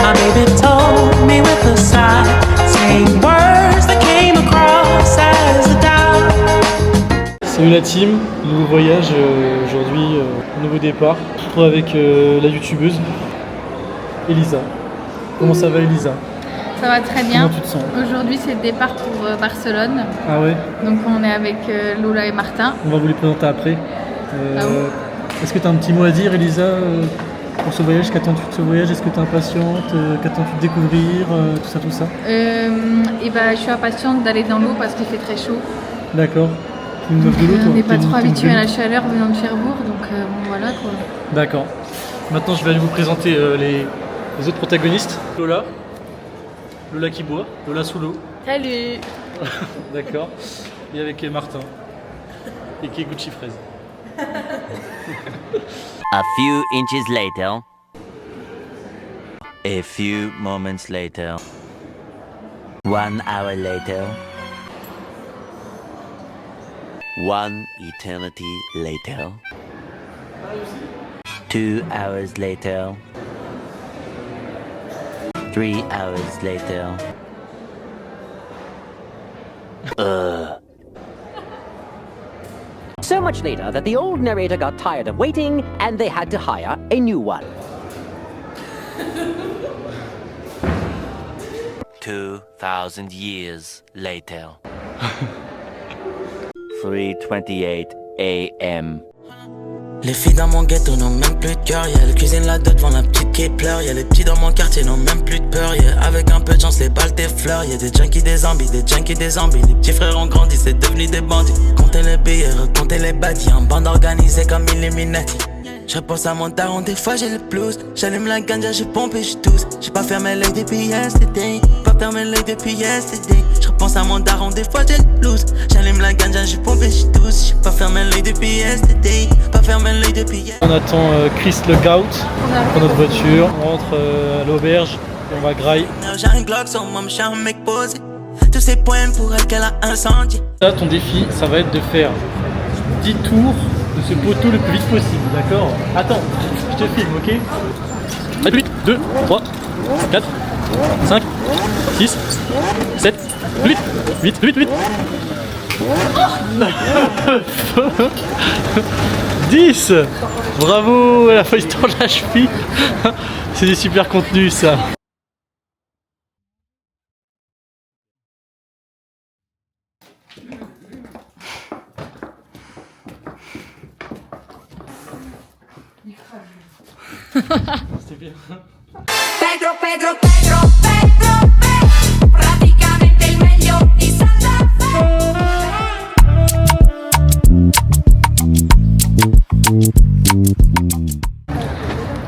My baby told me with a sigh, saying words that came across as a doubt. Salut la team, nouveau voyage aujourd'hui, nouveau départ. Je me retrouve avec la youtubeuse Elisa. Comment ça va Elisa? Ça va très bien. Comment tu te sens? Aujourd'hui c'est le départ pour Barcelone. Ah ouais? Donc on est avec Lola et Martin. On va vous les présenter après. Ah oui. Est-ce que tu as un petit mot à dire Elisa pour ce voyage? Qu'attends-tu de ce voyage? Est-ce que tu es impatiente? Qu'attends-tu de découvrir? Tout ça? Et bah, je suis impatiente d'aller dans l'eau parce qu'il fait très chaud. D'accord. Tu me de l'eau, toi? On n'est pas trop habitué à la chaleur venant de Cherbourg, donc bon voilà quoi. D'accord. Maintenant je vais aller vous présenter les autres protagonistes. Lola qui boit, Lola sous l'eau. Salut. D'accord. Et avec Martin. Et qui est Gucci Fraise. A few inches later. A few moments later. 1 hour later. 1 eternity later. 2 hours later. 3 hours later. So much later that the old narrator got tired of waiting and they had to hire a new one. 2,000 years later. 3:28 a.m. Les filles dans mon ghetto n'ont même plus de cœur, yeah. Le cuisine là-dedans devant la petite qui pleure, yeah. Les petits dans mon quartier n'ont même plus de peur, yeah. Avec un peu de chance les balles t'effleurent, yeah. Des junkies, des zombies, des junkies, des zombies. Les petits frères ont grandi, c'est devenu des bandits. Comptez les billets, comptez les badis. En bande organisée comme Illuminati. Je repense à mon daron, des fois j'ai le blues. J'allume la ganja, je pompe et je tousse. J'ai pas fermé l'œil depuis yesterday. Pas fermé l'œil depuis yesterday. Je repense à mon daron, des fois j'ai le blues. J'allume la ganja, je pompe et je tousse. J'ai pas fermé l'œil depuis yesterday. Pas fermé l'œil depuis yesterday. On attend Chris le Gout pour notre voiture. On rentre à l'auberge et on va grailler. J'ai un Glock sur moi, je suis un mec posé. Tous ces poèmes pour elle qu'elle a incendié. Là, ton défi, ça va être de faire 10 tours de ce poteau le plus vite possible, d'accord? Attends, je te filme, ok? Allez, plus vite, 2, 3, 4, 5, 6, 7, plus vite, vite, vite, vite. 10. Bravo, elle a failli se tendre la cheville. C'est des super contenus, ça. C'était bien. Pedro, Pedro, Pedro, Pedro, Pedro, praticamente il meglio di Santa Fe.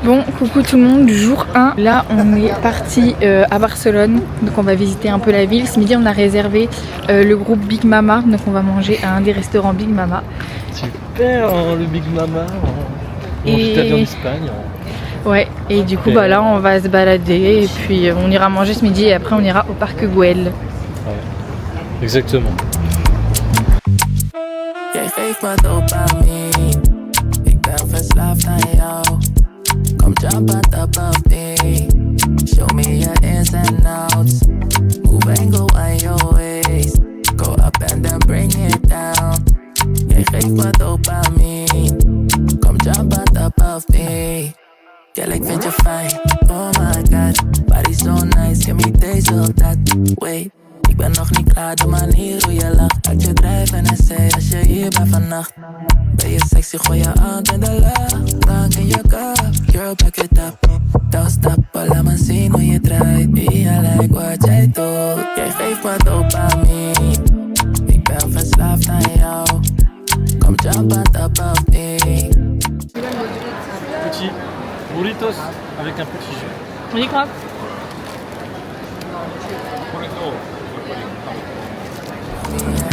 Bon, coucou tout le monde, jour 1. Là, on est parti à Barcelone, donc on va visiter un peu la ville. Ce midi, on a réservé le groupe Big Mama, donc on va manger à un des restaurants Big Mama. Super, hein, le Big Mama. On mange bien en Espagne. Ouais, et du coup, bah là, on va se balader et puis on ira manger ce midi et après, on ira au parc Güell. Ouais, exactement. Jij geeft me dopamine. Ik ben verslaafd aan jou. Kom jump on top of me. Show me your ins and outs. Move and go on your ways. Go up and then bring it down. Jij geeft me dopamine. Kom jump on top of me. Girl, ik vind je fijn. Oh my god. Body so nice. Give me taste of that. Wait. Ik ben nog niet klaar, de manier hoe je lacht. Uit je drijf en zei als je hier bent vannacht. Ben je sexy, gooi je hand in de lucht. Drank in je cup, girl back it up. Don't stop, laat me zien hoe je draait. Ja, like wat jij doet. Jij geeft me dopamine. Ik ben verslaafd aan jou. Kom jump on top of me. Petit burritos avec un petit jus. On y croit.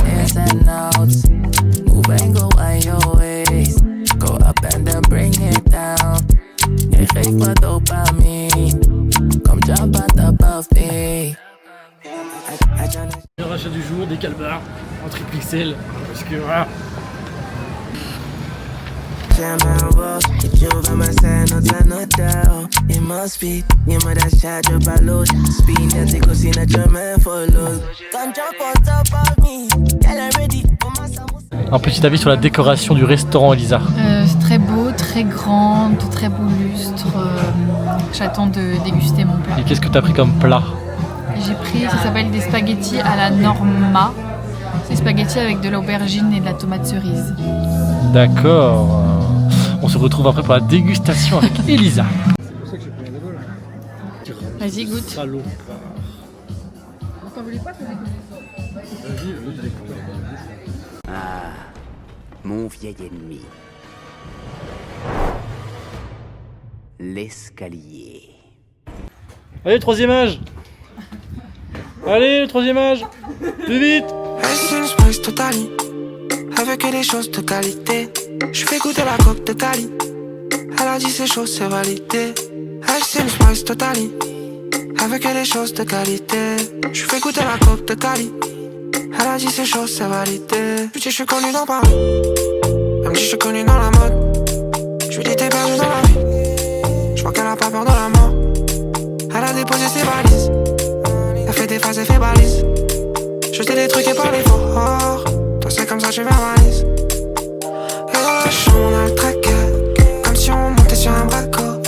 Ins and outs. Move and go on your ways. Go up and then bring it down. Jij geeft me dopamine. Come jump on top of me. Le rachat du jour, des calbars en triple XL. Parce que voilà. Champagne rose, que tu veux me faire notre hotel. It must be, nie ma da shot, drop a load. Speed that they go see that your man for load. Come jump on top of me, girl I'm ready. Un petit avis sur la décoration du restaurant, Elisa. C'est très beau, très grand, de très beaux lustres. J'attends de déguster mon plat. Et qu'est-ce que tu as pris comme plat? J'ai pris, ça s'appelle des spaghettis à la Norma. C'est spaghettis avec de l'aubergine et de la tomate cerise. D'accord. On se retrouve après pour la dégustation avec Elisa. Vas-y, goûte. Salaud. Ah, mon vieil ennemi. L'escalier. Allez, le troisième âge. Allez, le troisième âge. Plus vite. Elle spice totali, avec des choses de qualité. Je fais goûter la coque de Cali. Elle a dit ces choses, c'est validé. Elle spice totali, avec des choses de qualité. Je fais goûter la coque de Cali. Elle a dit ces choses, c'est validé. Je dis je suis connu dans Paris, elle me dit je suis connu dans la mode. Je lui dis t'es perdu dans la vie, je crois qu'elle a pas peur de la mort. Elle a déposé ses valises, elle fait des phrases, elle fait balise. Je sais des trucs et pas les fort. Toi c'est comme ça je verbalise. Et dans la chambre on a le traquet, comme si on montait sur un bateau.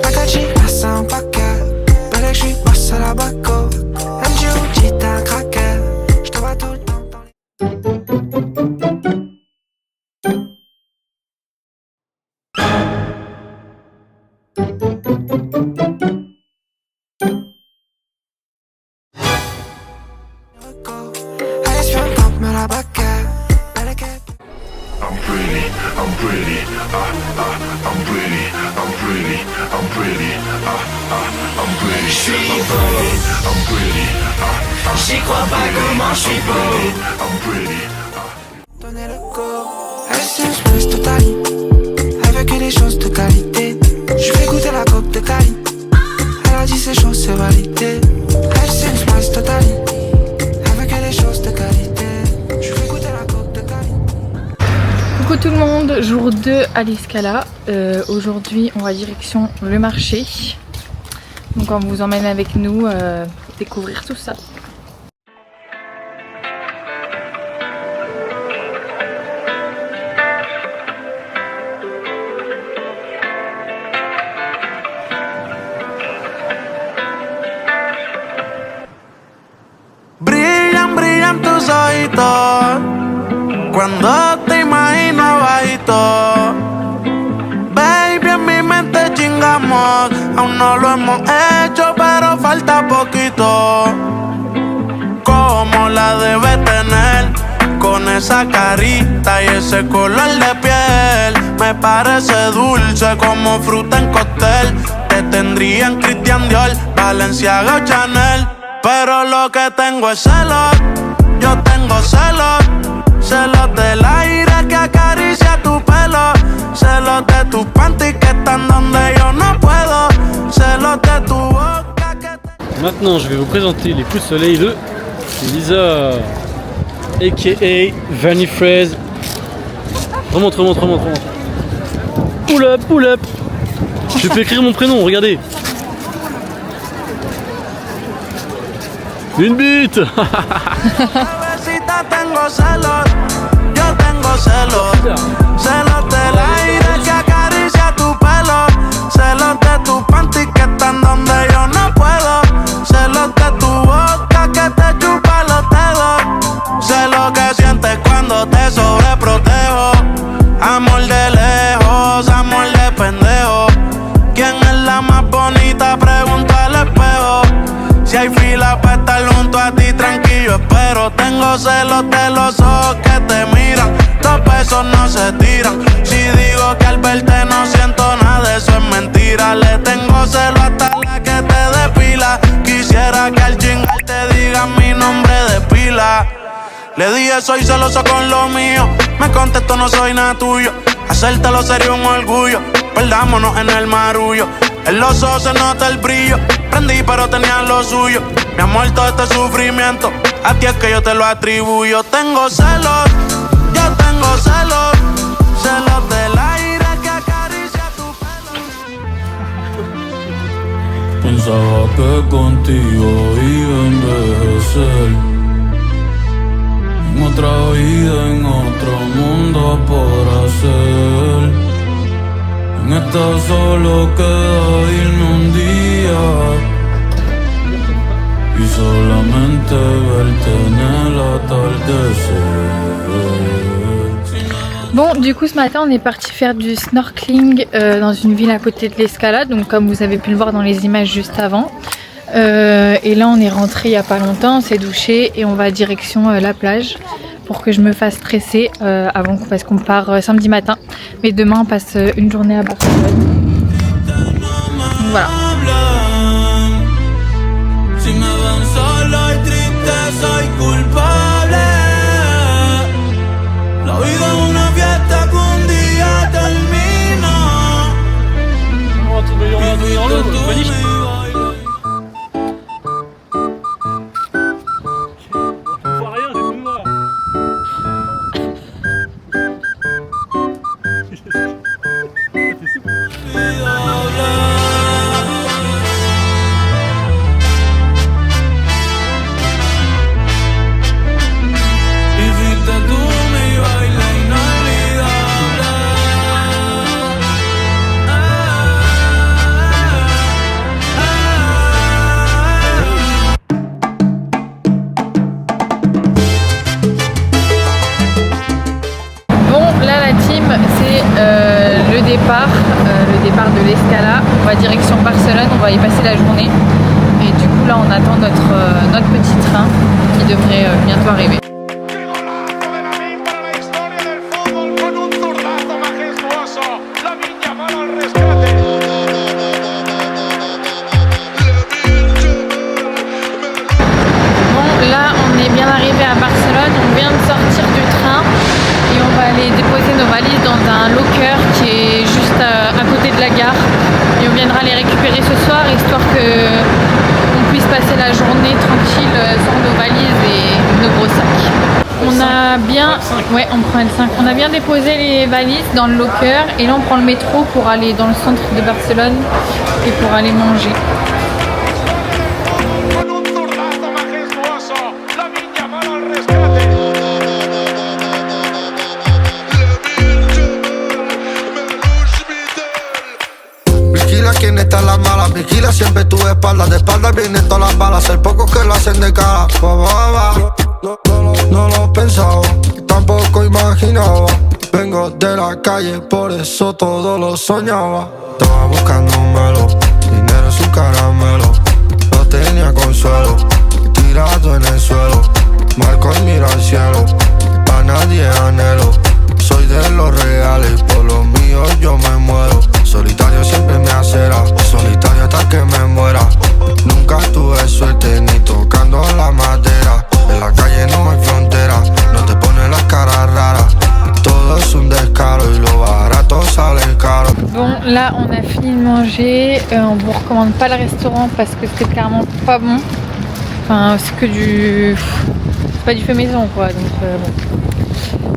La Gachi, là c'est un paquet. Belle que je suis boss à la baco. MJ t'es un craquet. Je te vois tout le temps dans les... Allez sur un camp, me la baquet. Belle que... I'm pretty, I'm pretty, I'm pretty, I'm pretty, I'm pretty, I'm pretty. J'suis beau, I'm pretty, j'y crois pas comment j'suis beau. I'm pretty. Donnez le go. Elle spice totali, avec des choses de qualité. Je fais goûter la coque de Cali. Elle a dit ces choses, c'est validé. Elle spice totali, avec des choses de qualité. Je fais goûter la coque de Cali. Coucou tout le monde, jour 2 à l'Escala. Aujourd'hui on va direction le marché. Donc on vous emmène avec nous découvrir tout ça. Brillan, brillan tus ojitos cuando te imagino bajito. Baby, en mi mente chingamos. Aún no lo hemos hecho, pero falta poquito. Como la debe tener, con esa carita y ese color de piel. Me parece dulce como fruta en cóctel. Te tendría en Christian Dior, Balenciaga o Chanel. Pero lo que tengo es celos, yo tengo celos. Celos del aire que acaricia tu pelo. Celos de tus panties que están donde yo no puedo. Celos de tu boca que te... Maintenant, je vais vous présenter les coups de soleil de Elisa, a.k.a. Vanny Fraise. Remonte, remonte, remonte, remonte. Pull up, pull up. Je peux écrire mon prénom, regardez. Une bite. Bebecita, tengo celos, yo tengo celos. Celos del aire que acaricia tu pelo. Celos de tus panties que están donde yo no puedo. Celos de tu boca que te chupa los dedos. Sé lo que sientes cuando te sobreprotejo. Amor de lejos, amor de pendejo. ¿Quién es la más bonita? Pregunto al espejo. Si hay fila para estar junto a ti, tranquilo espero. Tengo celos de los ojos que te miran. Los besos no se tiran. Si digo que al verte no siento nada, eso es mentira. Le tengo celos hasta la que te depila. Quisiera que al chingar te diga mi nombre de pila. Le dije soy celoso con lo mío. Me contestó no soy nada tuyo. Hacértelo sería un orgullo. Perdámonos en el marullo. En los ojos se nota el brillo. Prendí pero tenía lo suyo. Mi amor, todo este sufrimiento a ti es que yo te lo atribuyo. Tengo celos, yo tengo celos. Celos del aire que acaricia tu pelo. Pensaba que contigo iba a envejecer. En otra vida, en otro mundo por hacer. En esta solo queda irme un día y solamente verte en el atardecer. Bon, du coup ce matin on est parti faire du snorkeling dans une ville à côté de l'Escalade, donc comme vous avez pu le voir dans les images juste avant. Et là on est rentré il n'y a pas longtemps, on s'est douché et on va direction la plage pour que je me fasse stresser avant, parce qu'on part samedi matin. Mais demain on passe une journée à Barcelone. Donc voilà. Si me ven solo y triste, soy culpable. La vida es una fiesta que un día termina. On va tomber dans l'eau, magnifique. On voit rien, c'est tout noir. T'es souple. Le départ de l'Escala. On va direction Barcelone, on va y passer la journée. Et du coup là on attend notre petit train qui devrait bientôt arriver. Bon là on est bien arrivé à Barcelone, on vient de sortir du train. Et on va aller déposer nos valises dans un locker qui est juste à côté de la gare. Et on viendra les récupérer ce soir, histoire qu'on puisse passer la journée tranquille sans nos valises et nos gros sacs. On a bien, ouais, on prend L5. On a bien déposé les valises dans le locker et là on prend le métro pour aller dans le centre de Barcelone et pour aller manger. ¿Quién está en las malas? Vigila siempre tu espalda. De espalda vienen todas las balas. Hay pocos que lo hacen de cara. No lo pensaba, tampoco imaginaba. Vengo de la calle, por eso todo lo soñaba. Estaba buscando un melo, dinero es un caramelo. No tenía consuelo, tirado en el suelo. Marco y miro al cielo, pa' nadie anhelo. Soy de los reales, por los míos yo me muero. Solitario siempre me acera, solitario hasta que me muera. Nunca tuve suerte ni tocando la madera. En la calle no hay frontera, no te ponen las caras raras. Todo es un descaro y lo barato sale caro. Bon, là on a fini de manger. On vous recommande pas le restaurant parce que c'est clairement pas bon. Enfin, c'est que du... c'est pas du fait maison quoi, donc bon.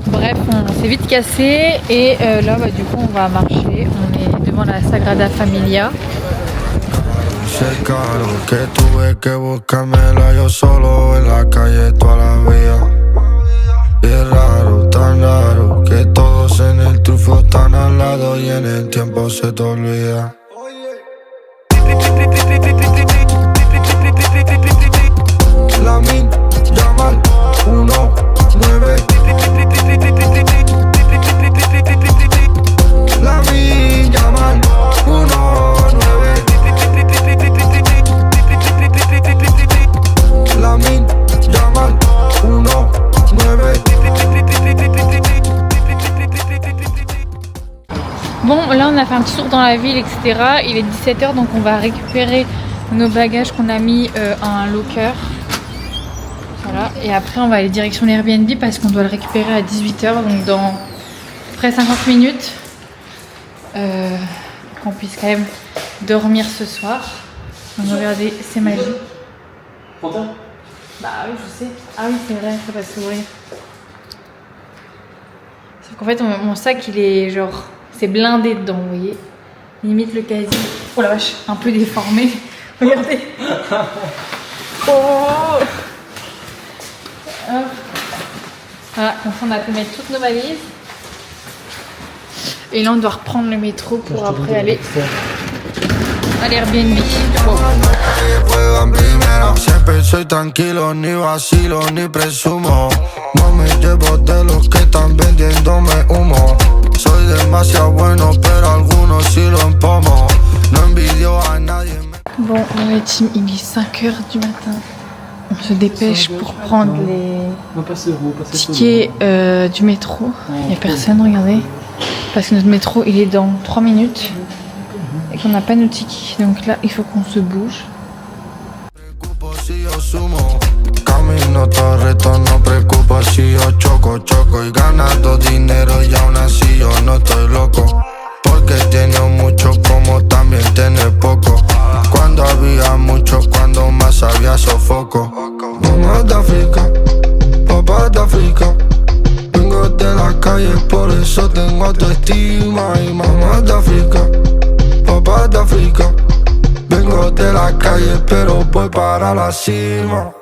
Bref, on s'est vite cassé et là bah, du coup on va marcher. On est devant la Sagrada Familia. Cercano que tuve que buscármela yo solo en la calle toda la vida. Y es raro, tan raro que todos en el trufo están al lado y en el tiempo se te olvida. La min llaman 19. La min llaman 19. La min llaman 19. Bon, là on a fait un petit tour dans la ville, etc. Il est 17h, donc on va récupérer nos bagages qu'on a mis à un locker. Voilà, et après on va aller direction l'Airbnb parce qu'on doit le récupérer à 18h, donc dans près 50 minutes. Qu'on puisse quand même dormir ce soir. Donc regardez, c'est magique. Quentin ? Bah oui, je sais. Ah oui, c'est vrai, ça va s'ouvrir. Sauf qu'en fait, mon sac, il est genre... c'est blindé dedans, vous voyez. Limite le casier. Oh la vache, un peu déformé. Regardez. Oh. Hop. Voilà, comme ça on a pu mettre toutes nos valises. Et là on doit reprendre le métro pour après aller à l'Airbnb. Juegan primero, siempre soy tranquilo, ni vacilo, ni presumo. No me llevo de los que están vendiéndome humo. Soy demasiado bueno, pero algunos sí lo empomo. No envidio a nadie. Bon, dans la team, il est 5h du matin. On se dépêche pour prendre les tickets du métro. Il n'y a personne, regardez. Parce que notre métro, il est dans 3 minutes. Et qu'on n'a pas nos tickets. Donc là, il faut qu'on se bouge. Camino todo reto, no preocupa si yo choco y ganando dinero y aún así yo no estoy loco. Porque tiene mucho como también tiene poco. Cuando había mucho, cuando más había sofoco. Mamá de África, papá de África. Vengo de la calle, por eso tengo autoestima. Y mamá de África, papá de África. Vengo de la calle, pero voy para la cima.